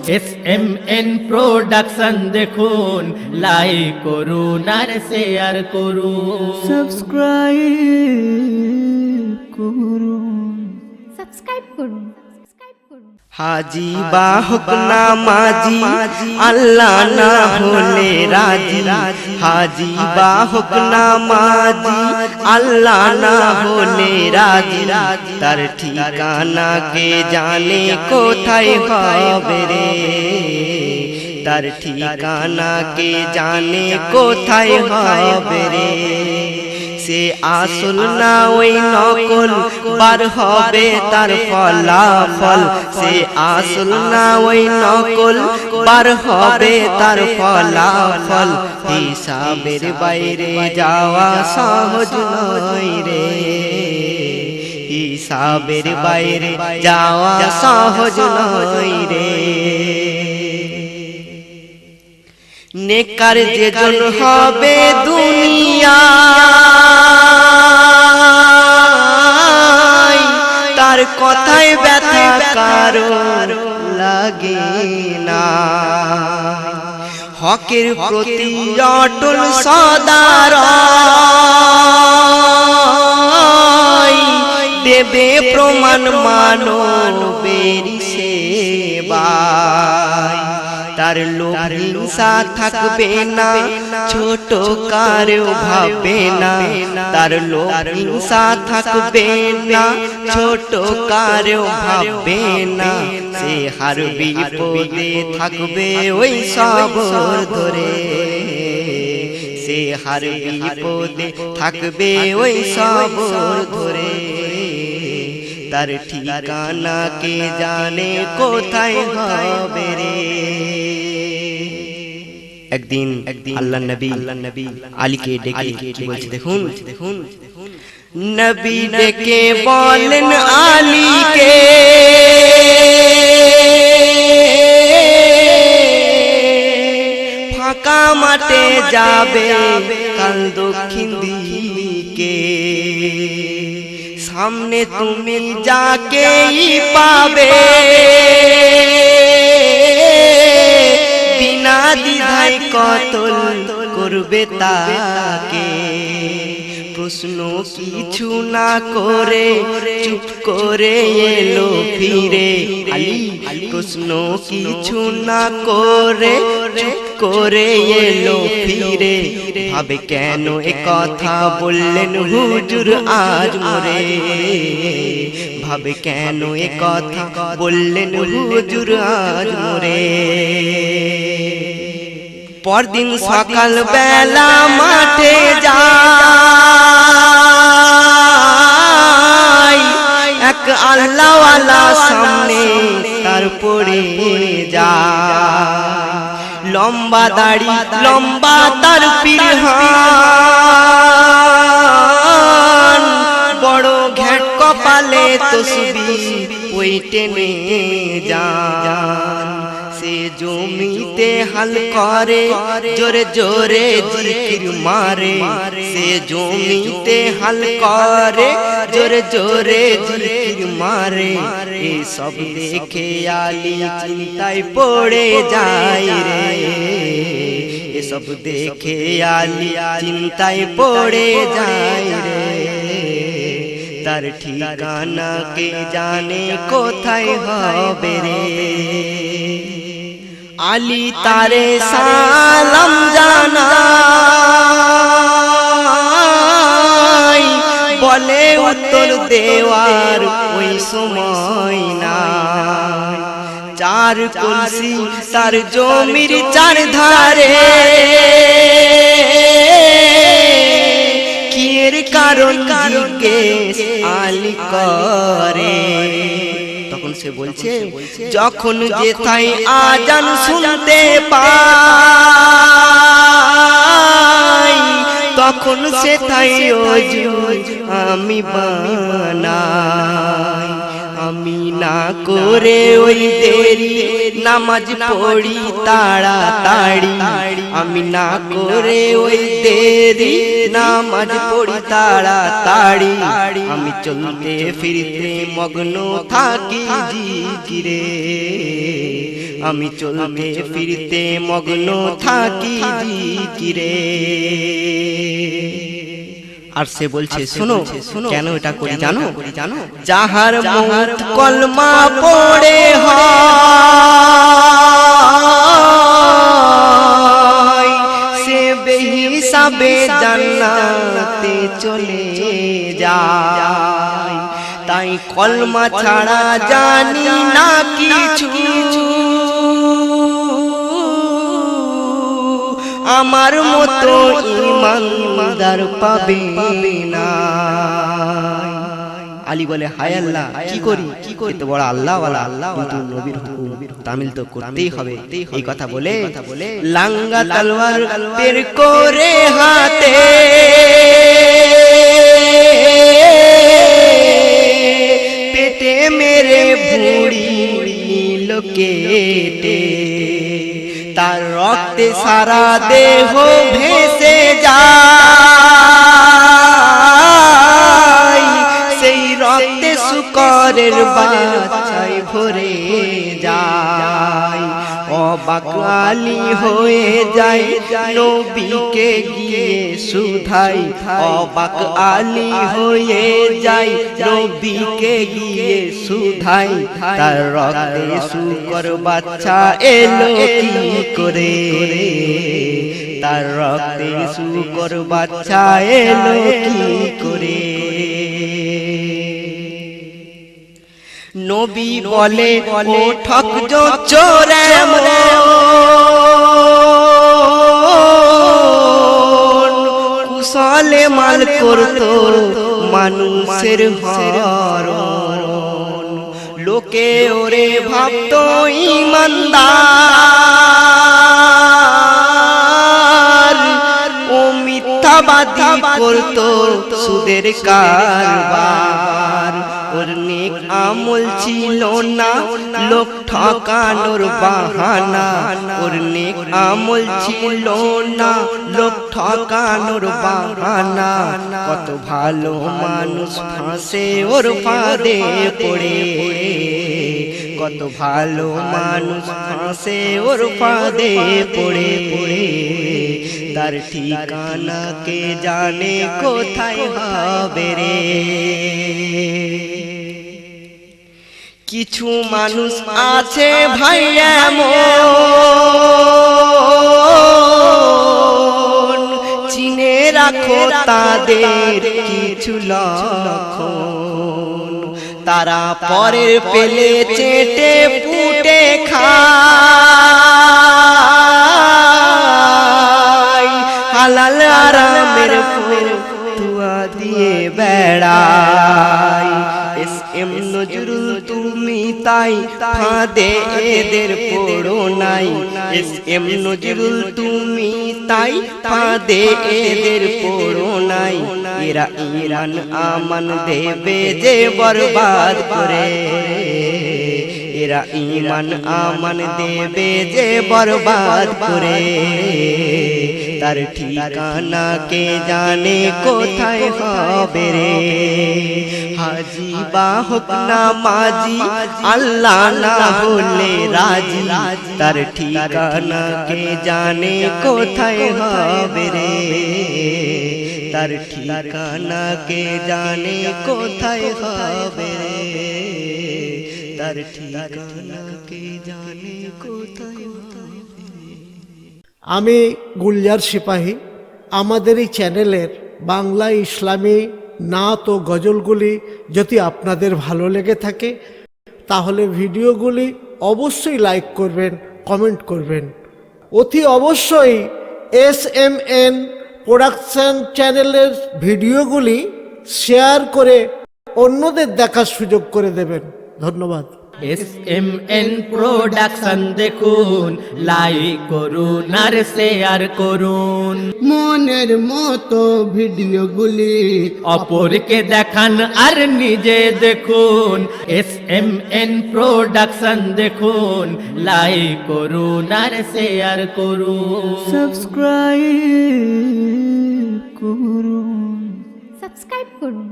SMN production দেখুন, like করুন আর share করুন, সাবস্ক্রাইব করুন। হাজি বাহক নামাজি আল্লাহ না হলে রাজি, হাজি বাহক নামাজি আল্লাহ না হলে রাজি, তার ঠিকানা কে জানে কোথায় হবে রে, তার ঠিকানা কে জানে কোথায় হবে রে। সে আসল না ওই নকল, বার হবে তার ফলাফল। সে আসল না ওই নকল, বার হবে তার ফলাফল। হিসাবের বাইরে যাওয়া সহজ নয় রে, হিসাবের বাইরে যাওয়া সহজ নয় রে। নেকার যেজন হবে দুনিয়া, তার কথায় ব্যথা কারো লাগে না। হকের প্রতি অটল সদার দেবে প্রমাণ মানবের সেবায়। তার লোভ হিংসা থাকবে না, ছোট কারেও ভাববে না। তার লোভ হিংসা থাকবে না, ছোট কারেও ভাববে না। সে হার বিপদে থাকবে ওই সবর ধরে, সে হার বিপদে থাকবে ওই সবর ধরে। তার ঠিকানা কে জানে কোথায় হবে রে। একদিন আল্লাহ নবী আলীকে ডেকে কি বলছে দেখুন, নবী ডেকে বলেন আলীকে, ফাঁকা মাঠে যাবে কাল দক্ষিণ দিকে, সামনে তুমি যাকেই পাবে বিনা দ্বিধায় কতল করবে তাকে। প্রশ্ন কিছু না করে চুপ করে এলো ফিরে আলী, প্রশ্ন কিছু না করে চুপ করে এলো ফিরে। ভাবে কেন এ কথা বললেন হুজুর আজ মোরে, ভাবে কেন এ কথা বললেন হুজুর আজ মোরে। পরদিন সকাল বেলা মাঠে যায়, এক আল্লাহওয়ালা সামনে তার পড়ে যায়। লম্বা দাড়ি লম্বা তার পিরহান, বড় ঘেট কপালে তসবিহ ওই টেনে যান। সে জমিতে হাল করে জোরে জোরে জিকির মারে, সে জমিতে হাল করে জোরে জোরে জিকির মারে। এই সব দেখে আলী চিন্তায় পড়ে যায় রে, এসব দেখে আলী চিন্তায় পড়ে যায় রে। তার ঠিকানা কে জানে কোথায় হবে রে। আলী তারে সালাম জানায়, বলে উত্তর দেওয়ার ওই সময় না। চার কলসি তার জমির চার ধারে, কি এর কারণ জিজ্ঞেস আলী করে। তখন সে বলছে, যখন যেথায় আজান শুনতে পাই, তখন সেথায় ওযু আমি বানাই। আমি না করে ওই দেরি নামাজ পড়ি তাড়াতাড়ি, আমি না করে ওই দেরি নামাজ পড়ি তাড়াতাড়ি। আমি চলতে ফিরতে মগ্ন থাকি জিকিরে, আমি চলতে ফিরতে মগ্ন থাকি জিকিরে। আর সে বলছে শোনো কেন এটা করি জানো, যাহার মৌত কলমা পড়ে হয় সে বেহিসাবে জান্নাতে চলে যায়। তাই কলমা ছাড়া জানি না কিছু, আমার মতো ঈমানদার পাবে না। আলী বলে হায় আল্লাহ কি করি, এত বড় আল্লাহ ওয়ালা, কিন্তু নবীর হুকুম তামিল তো করতেই হবে। এই কথা বলে লাঙ্গা তলোয়ার বের করে হাতে পেটে মেরে ভুঁড়ি লোকেটে, তার রক্তে সারা দেহ ভেসে যায়, সেই রক্তে শুকরের বাচ্চায় ভরে যায়। অবাক আলী হয়ে যায় নবীকে গিয়ে সুধাই, অবাক আলী হয়ে যায় নবীকে গিয়ে সুধাই, তার রক্তে শুকর বাচ্চা এলো কি করে, তার রক্তে শুকর বাচ্চা এলো কি করে। নবী বলে ও ঠক চোরে কুশলে মাল করতো মানুষের হরণ, লোকে ওরে ভাবতো ঈমানদার, ও মিথ্যাবাদী করতো সুদের কারবার। ওর নেক আমল ছিল না লোক ঠকানোর বাহানা, ওর নেক আমল ছিল না লোক ঠকানোর বাহানা। কত ভালো মানুষ ফাঁসে ওর ফাঁদে পড়ে, কত ভালো মানুষ ফাঁসে ওর ফাঁদে পড়ে, তার ঠিকানা কে জানে কোথায় হবে রে। কিছু মানুষ আছে ভাই এমন, চিনে রাখো তাদের কিছু লক্ষণ, তারা পরের পেলে চেটে পুটে খায়, হালাল আরামের ফতুয়া দিয়ে বেড়ায়। এস এম নজরুল তুমি তাই ফাঁদে এদের পড়ো নাই, এস এম নজরুল তুমি তাই ফাঁদে এদের পড়ো নাই। এরা ঈমান আমান দেবে যে বরবাদ করে, এরা ঈমান আমান দেবে যে বরবাদ করে, তার ঠিকানা কে জানে কোথায় হবে রে। হাজি বা হোক নামাজি আল্লাহ না হলে রাজি, তার ঠিকানা কে জানে কোথায় হবে রে, তার ঠিকানা কে জানে কোথায় হবে রে, তার ঠিকানা কে জানে কোথায় হবে। আমি গুলজার সিপাহী। আমাদের এই চ্যানেলের বাংলা ইসলামী নাত ও গজলগুলি যদি আপনাদের ভালো লেগে থাকে তাহলে ভিডিওগুলি অবশ্যই লাইক করবেন, কমেন্ট করবেন। অতি অবশ্যই SMN প্রোডাকশন চ্যানেলের ভিডিওগুলি শেয়ার করে অন্যদের দেখার সুযোগ করে দেবেন। ধন্যবাদ। SMN প্রোডাকশন দেখুন, লাইক করুন আর শেয়ার করুন। মনের মতো ভিডিওগুলি অপরকে দেখান আর নিজে দেখুন। SMN প্রোডাকশন দেখুন, লাইক করুন আর শেয়ার করুন। সাবস্ক্রাইব করুন। সাবস্ক্রাইব করুন।